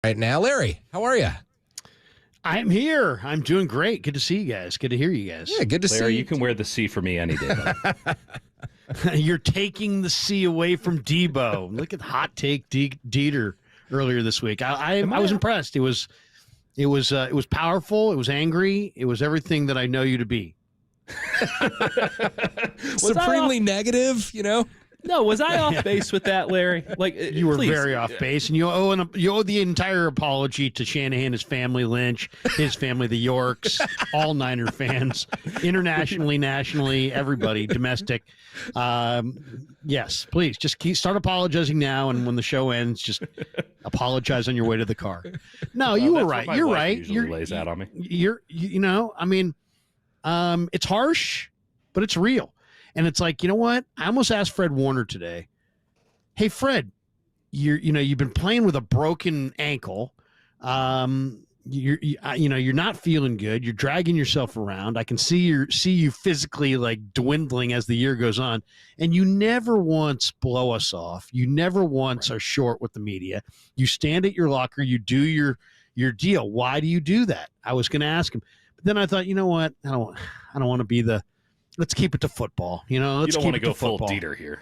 right now. Larry, how are you? I'm here. I'm doing great. Good to see you guys. Good to hear you guys. Yeah, good to see you. Larry, you can wear the C for me any day. You're taking the C away from Deebo. Look at hot take Dieter earlier this week. I was impressed. It was powerful. It was angry. It was everything that I know you to be. Supremely negative, you know? No, was I off base with that, Larry? Like you were very off base, and you owe the entire apology to Shanahan, his family, Lynch, his family, the Yorks, all Niner fans, internationally, nationally, everybody, domestic. Yes, please just start apologizing now, and when the show ends, just apologize on your way to the car. No, you were right. You're right. Lays out on me. It's harsh, but it's real. And it's like, you know what? I almost asked Fred Warner today. Hey, Fred, you've been playing with a broken ankle. You're not feeling good. You're dragging yourself around. I can see you physically like dwindling as the year goes on. And you never once blow us off. You never once are short with the media. You stand at your locker. You do your deal. Why do you do that? I was going to ask him, but then I thought, you know what? I don't want to be the. Let's keep it to football. You don't want to go full football. Dieter here.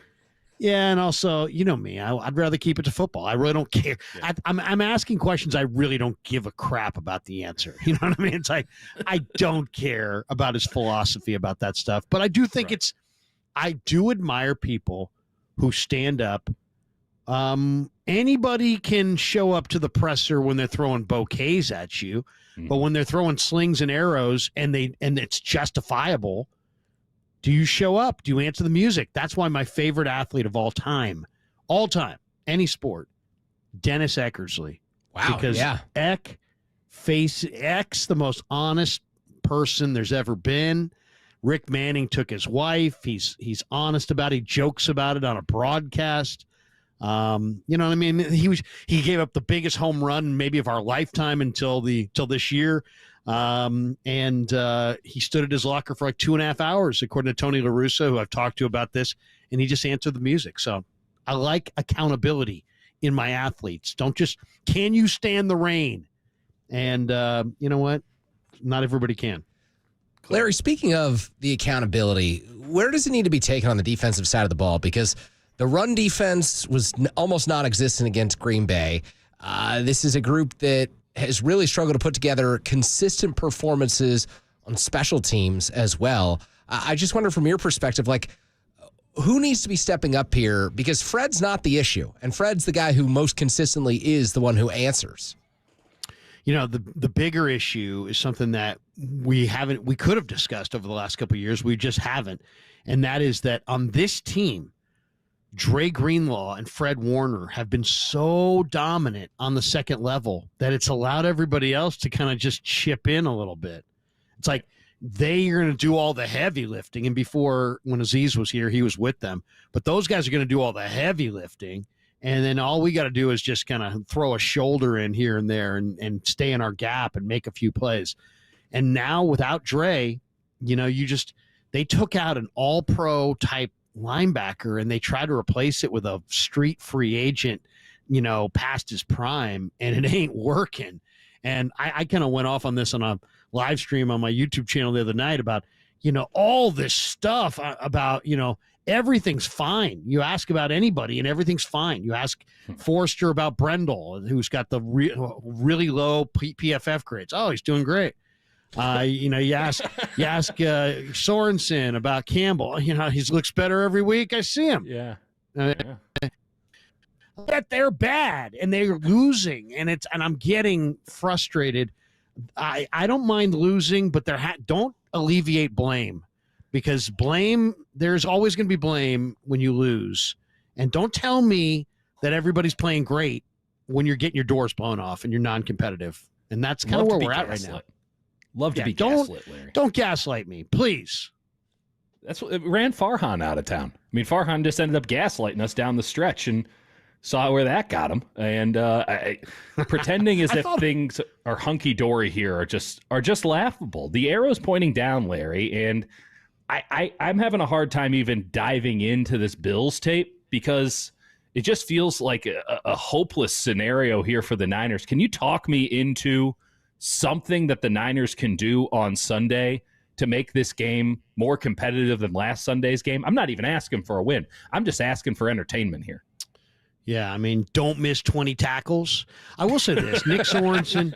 Yeah, and also, you know me, I'd rather keep it to football. I really don't care. Yeah. I'm asking questions I really don't give a crap about the answer. You know what I mean? It's like I don't care about his philosophy about that stuff. But I do think I do admire people who stand up. Anybody can show up to the presser when they're throwing bouquets at you, but when they're throwing slings and arrows and it's justifiable. Do you show up? Do you answer the music? That's why my favorite athlete of all time, any sport, Dennis Eckersley. Wow. Because Eck's the most honest person there's ever been. Rick Manning took his wife. He's honest about it. He jokes about it on a broadcast. You know what I mean? He gave up the biggest home run maybe of our lifetime until this year. And he stood at his locker for like 2.5 hours, according to Tony La Russa, who I've talked to about this, and he just answered the music. So I like accountability in my athletes. Don't just, can you stand the rain? And you know what? Not everybody can. Larry, speaking of the accountability, where does it need to be taken on the defensive side of the ball? Because the run defense was almost non-existent against Green Bay. This is a group that has really struggled to put together consistent performances on special teams as well. I just wonder from your perspective, like, who needs to be stepping up here? Because Fred's not the issue, and Fred's the guy who most consistently is the one who answers. You know, the bigger issue is something that we could have discussed over the last couple of years. We just haven't. And that is that on this team, Dre Greenlaw and Fred Warner have been so dominant on the second level that it's allowed everybody else to kind of just chip in a little bit. It's like they are going to do all the heavy lifting. And before, when Aziz was here, he was with them. But those guys are going to do all the heavy lifting. And then all we got to do is just kind of throw a shoulder in here and there and stay in our gap and make a few plays. And now without Dre, they took out an all-pro type linebacker and they tried to replace it with a street free agent, past his prime, and it ain't working. And I kind of went off on this on a live stream on my YouTube channel the other night about, all this stuff about, everything's fine. You ask about anybody and everything's fine. You ask Forrester about Brendel, who's got the really low PFF grades. Oh, he's doing great. You ask Sorensen about Campbell. He looks better every week. I see him. Yeah. But they're bad and they're losing, and I'm getting frustrated. I don't mind losing, but don't alleviate blame, because there's always going to be blame when you lose. And don't tell me that everybody's playing great when you're getting your doors blown off and you're non-competitive. And that's kind of where we're at right now. Love to be gaslit, Larry. Don't gaslight me, please. That's what it ran Farhan out of town. I mean, Farhan just ended up gaslighting us down the stretch and saw where that got him. And pretending as if things are hunky-dory here are just laughable. The arrow's pointing down, Larry, and I'm having a hard time even diving into this Bills tape, because it just feels like a hopeless scenario here for the Niners. Can you talk me into something that the Niners can do on Sunday to make this game more competitive than last Sunday's game? I'm not even asking for a win. I'm just asking for entertainment here. Yeah, I mean, don't miss 20 tackles. I will say this, Nick Sorensen.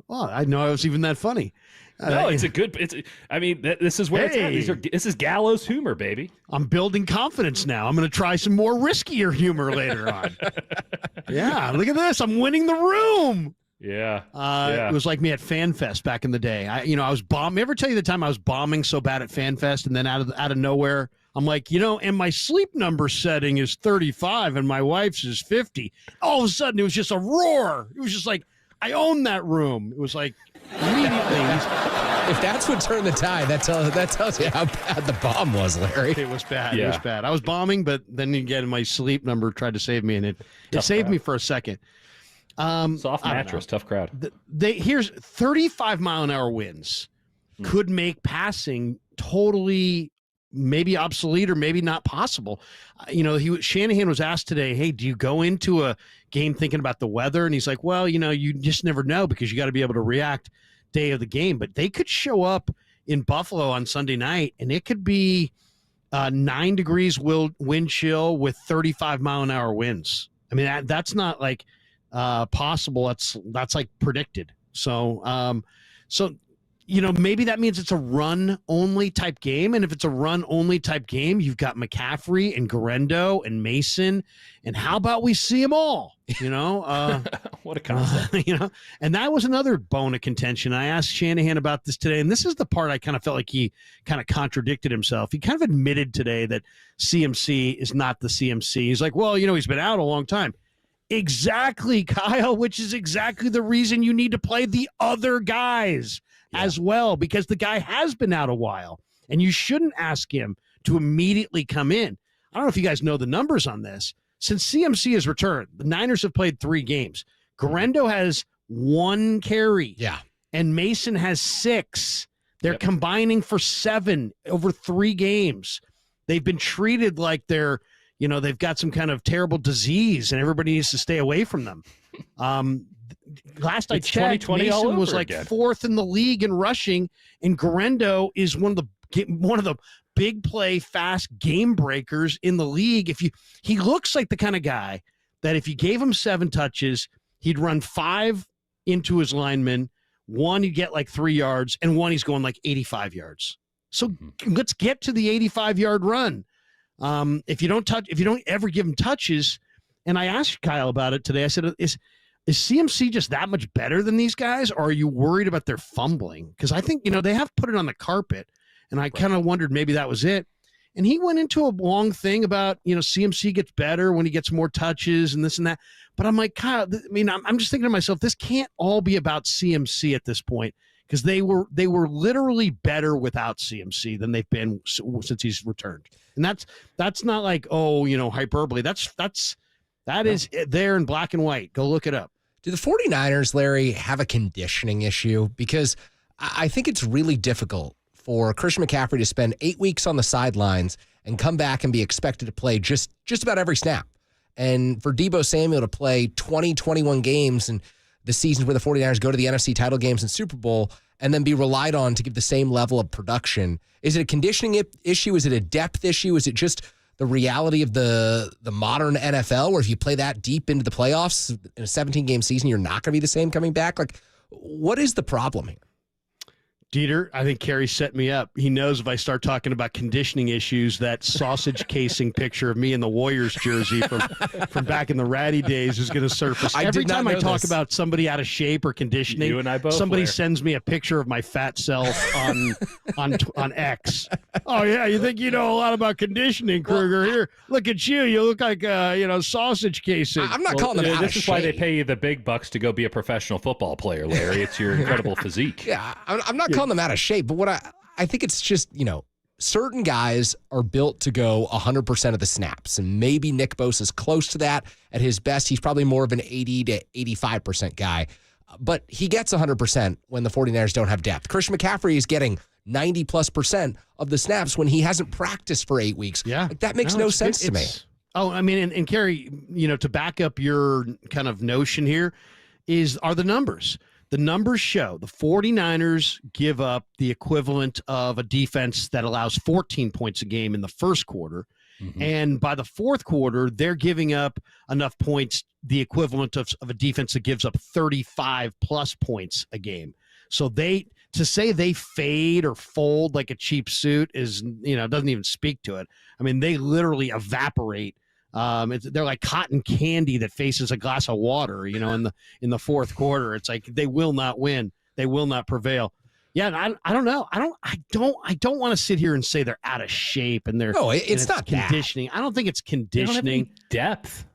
Well, I know I was even that funny. No, it's a good. This is where it's at. This is gallows humor, baby. I'm building confidence now. I'm going to try some more riskier humor later on. Yeah, look at this. I'm winning the room. Yeah. It was like me at FanFest back in the day. I was bombing. Ever tell you the time I was bombing so bad at FanFest, and then out of nowhere, I'm like, and my sleep number setting is 35 and my wife's is 50. All of a sudden, it was just a roar. It was just like, I own that room. It was like, immediately. If that's what turned the tide, that tells you how bad the bomb was, Larry. It was bad. Yeah. It was bad. I was bombing, but then again, my sleep number tried to save me, and it saved me for a second. Soft mattress, tough crowd. Here's 35-mile-an-hour winds could make passing totally maybe obsolete or maybe not possible. Shanahan was asked today, hey, do you go into a game thinking about the weather? And he's like, well, you just never know because you got to be able to react day of the game. But they could show up in Buffalo on Sunday night, and it could be 9 degrees wind chill with 35-mile-an-hour winds. I mean, that's not like possible. That's like predicted. So maybe that means it's a run-only type game. And if it's a run-only type game, you've got McCaffrey and Guerendo and Mason. And how about we see them all? What a concept. And that was another bone of contention. I asked Shanahan about this today, and this is the part I kind of felt like he kind of contradicted himself. He kind of admitted today that CMC is not the CMC. He's like, well, he's been out a long time. Exactly, Kyle, which is exactly the reason you need to play the other guys as well, because the guy has been out a while, and you shouldn't ask him to immediately come in. I don't know if you guys know the numbers on this. Since CMC has returned, the Niners have played 3 games. Guerendo has 1 carry. Yeah. And Mason has 6. They're combining for 7 over 3 games. They've been treated like they've got some kind of terrible disease and everybody needs to stay away from them. Last I checked, Mason was like again. 4th in the league in rushing, and Guerendo is one of the big play, fast game breakers in the league. He looks like the kind of guy that if you gave him 7 touches, he'd run 5 into his lineman, 1 he'd get like 3 yards, and 1 he's going like 85 yards. So let's get to the 85-yard run. If you don't ever give him touches, and I asked Kyle about it today, I said, is CMC just that much better than these guys, or are you worried about their fumbling? Because I think, they have put it on the carpet, and I kind of wondered maybe that was it. And he went into a long thing about, CMC gets better when he gets more touches and this and that. But I'm like, Kyle, I'm just thinking to myself, this can't all be about CMC at this point, because they were literally better without CMC than they've been since he's returned. And that's not like, hyperbole. That is there in black and white. Go look it up. Do the 49ers, Larry, have a conditioning issue? Because I think it's really difficult for Christian McCaffrey to spend 8 weeks on the sidelines and come back and be expected to play just about every snap. And for Deebo Samuel to play 20, 21 games and the seasons where the 49ers go to the NFC title games and Super Bowl and then be relied on to give the same level of production. Is it a conditioning issue? Is it a depth issue? Is it just the reality of the modern NFL, where if you play that deep into the playoffs in a 17-game season, you're not going to be the same coming back? Like, what is the problem here? Dieter, I think Kerry set me up. He knows if I start talking about conditioning issues, that sausage casing picture of me in the Warriors jersey from back in the ratty days is going to surface. Every time I talk about somebody out of shape or conditioning, you and I both, somebody Blair, sends me a picture of my fat self on X. Oh yeah, you think you know a lot about conditioning, Krueger? Here, look at you. You look like sausage casing. I'm not calling them out of shape. This is why they pay you the big bucks to go be a professional football player, Larry. It's your incredible physique. Yeah, I'm not calling them out of shape, but what I think it's just, certain guys are built to go 100% of the snaps, and maybe Nick Bosa's close to that. At his best, he's probably more of an 80 to 85% guy, but he gets 100% when the 49ers don't have depth. Christian McCaffrey is getting 90+% of the snaps when he hasn't practiced for 8 weeks. Yeah. Like, that makes no sense to me. Oh, I mean, and Kerry, to back up your kind of notion here are the numbers. The numbers show the 49ers give up the equivalent of a defense that allows 14 points a game in the first quarter. Mm-hmm. And by the fourth quarter, they're giving up enough points, the equivalent of a defense that gives up 35 plus points a game. So to say they fade or fold like a cheap suit is, doesn't even speak to it. I mean, they literally evaporate. They're like cotton candy that faces a glass of water, in the fourth quarter. It's like they will not win. They will not prevail. Yeah, and I don't know. I don't want to sit here and say they're out of shape and it's not conditioning. That. I don't think it's conditioning. They don't have any depth.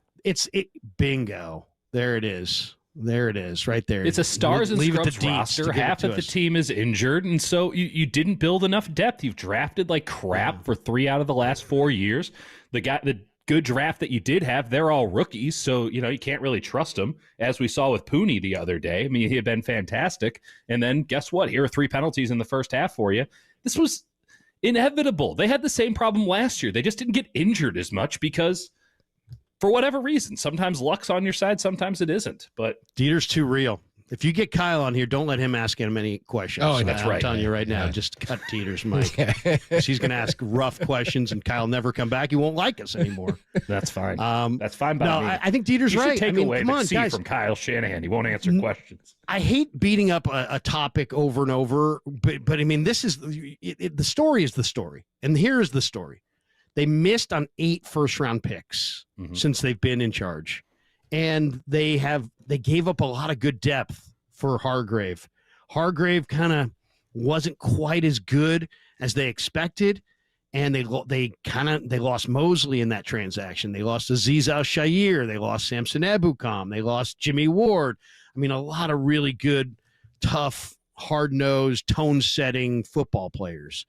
Bingo. There it is. There it is, right there. It's a stars and scrubs roster. Half of the team is injured, and so you didn't build enough depth. You've drafted like crap for 3 out of the last 4 years. The good draft that you did have, they're all rookies, so you can't really trust them, as we saw with Purdy the other day. I mean, he had been fantastic, and then guess what? Here are 3 penalties in the first half for you. This was inevitable. They had the same problem last year. They just didn't get injured as much because, for whatever reason, sometimes luck's on your side, sometimes it isn't. But Dieter's too real. If you get Kyle on here, don't let him ask him any questions. Oh, that's right. I'm telling you right now, just cut Dieter's mic. He's going to ask rough questions, and Kyle never come back. He won't like us anymore. That's fine. That's fine by me. I think Dieter's right. Should take away the C from Kyle Shanahan. He won't answer questions. I hate beating up a topic over and over, but I mean, this is the story is the story, and here is the story. They missed on 8 first-round picks since they've been in charge, and they gave up a lot of good depth for Hargrave. Hargrave kind of wasn't quite as good as they expected, and they lost Mosley in that transaction. They lost Azeez Al-Shaair. They lost Samson Ebukam. They lost Jimmy Ward. I mean, a lot of really good, tough, hard-nosed, tone-setting football players.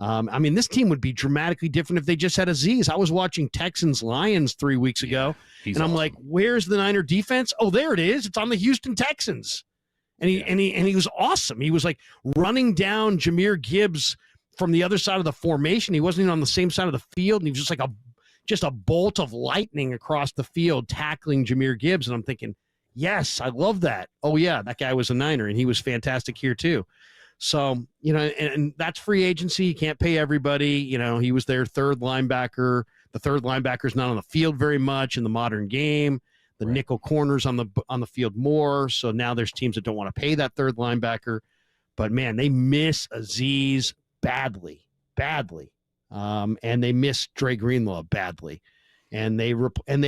I mean, this team would be dramatically different if they just had Azeez. I was watching Texans-Lions 3 weeks ago, and I'm like, where's the Niner defense? Oh, there it is. It's on the Houston Texans. And he was awesome. He was like running down Jahmyr Gibbs from the other side of the formation. He wasn't even on the same side of the field, and he was just a bolt of lightning across the field tackling Jahmyr Gibbs. And I'm thinking, yes, I love that. Oh, yeah, that guy was a Niner, and he was fantastic here too. So, and that's free agency. You can't pay everybody. He was their third linebacker. The third linebacker's not on the field very much in the modern game. The nickel corners on the field more. So now there's teams that don't want to pay that third linebacker. But, man, they miss Azeez badly. And they miss Dre Greenlaw badly. And they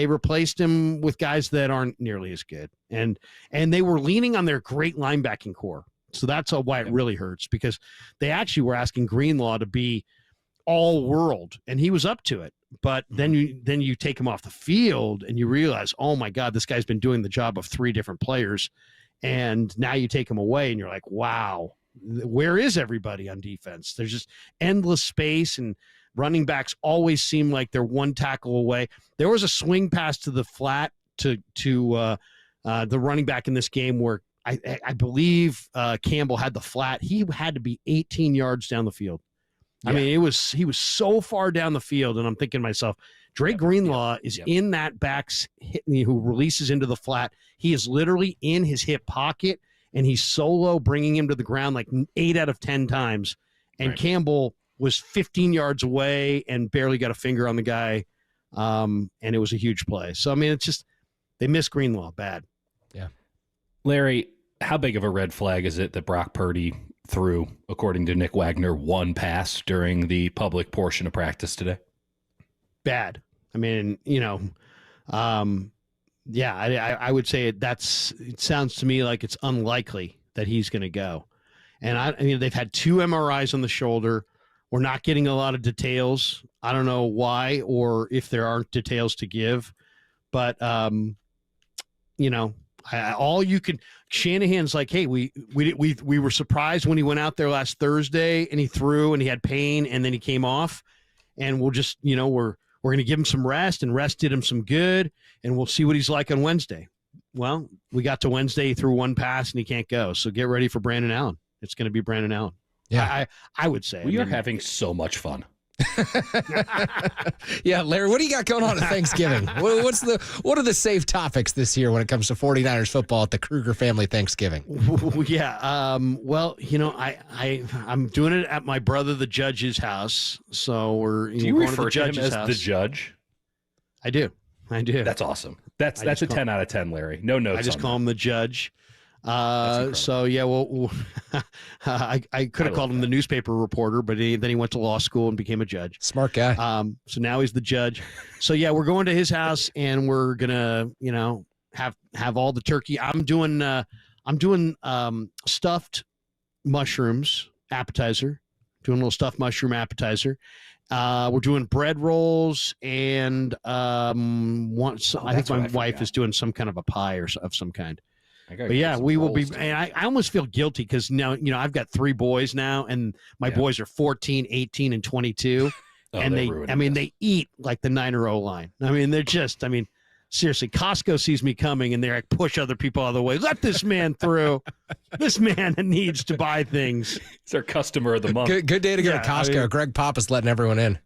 replaced him with guys that aren't nearly as good. And they were leaning on their great linebacking core. So that's why it really hurts, because they actually were asking Greenlaw to be all world, and he was up to it. But then you take him off the field and you realize, oh my God, this guy's been doing the job of 3 different players. And now you take him away and you're like, wow, where is everybody on defense? There's just endless space, and running backs always seem like they're one tackle away. There was a swing pass to the flat to the running back in this game where I believe Campbell had the flat. He had to be 18 yards down the field. Yeah. I mean, he was so far down the field, and I'm thinking to myself, Dre Greenlaw is in that back's hit, who releases into the flat. He is literally in his hip pocket, and he's solo bringing him to the ground like 8 out of 10 times. And Campbell was 15 yards away and barely got a finger on the guy, and it was a huge play. So, I mean, it's just they miss Greenlaw bad. Yeah. Larry, how big of a red flag is it that Brock Purdy threw, according to Nick Wagner, 1 pass during the public portion of practice today? Bad. I mean, I would say it sounds to me like it's unlikely that he's going to go. And I mean, they've had 2 MRIs on the shoulder. We're not getting a lot of details. I don't know why, or if there aren't details to give, but Shanahan's like, hey, we were surprised when he went out there last Thursday and he threw and he had pain and then he came off, and we'll just, we're going to give him some rest, and rest did him some good, and we'll see what he's like on Wednesday. Well, we got to Wednesday, he threw 1 pass and he can't go. So get ready for Brandon Allen. It's going to be Brandon Allen. Yeah, I would say. We are having so much fun. Yeah, Larry, what do you got going on at Thanksgiving? What are the safe topics this year when it comes to 49ers football at the Krueger family Thanksgiving? Yeah. Well, I'm doing it at my brother the judge's house. So Do you going refer to him as house. the judge? I do. That's awesome. That's a 10 out of 10, Larry. No notes. I just call him the judge. So yeah, I could have called him the newspaper reporter, but then he went to law school and became a judge. Smart guy. So now he's the judge. So yeah, we're going to his house and we're gonna, have all the turkey. I'm doing stuffed mushrooms appetizer. Doing a little stuffed mushroom appetizer. We're doing bread rolls and I think my wife is doing some kind of a pie of some kind. But yeah, we will be. And I almost feel guilty because now, I've got 3 boys now, and my boys are 14, 18, and 22. And they eat like the Niner O-line. They're just, seriously, Costco sees me coming and they're like, push other people out of the way. Let this man through. This man needs to buy things. It's our customer of the month. Good day to go to Costco. Greg Papa's letting everyone in.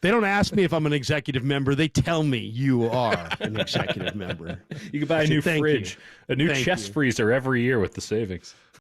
They don't ask me if I'm an executive member. They tell me you are an executive member. You can buy a new fridge, a new chest freezer every year with the savings.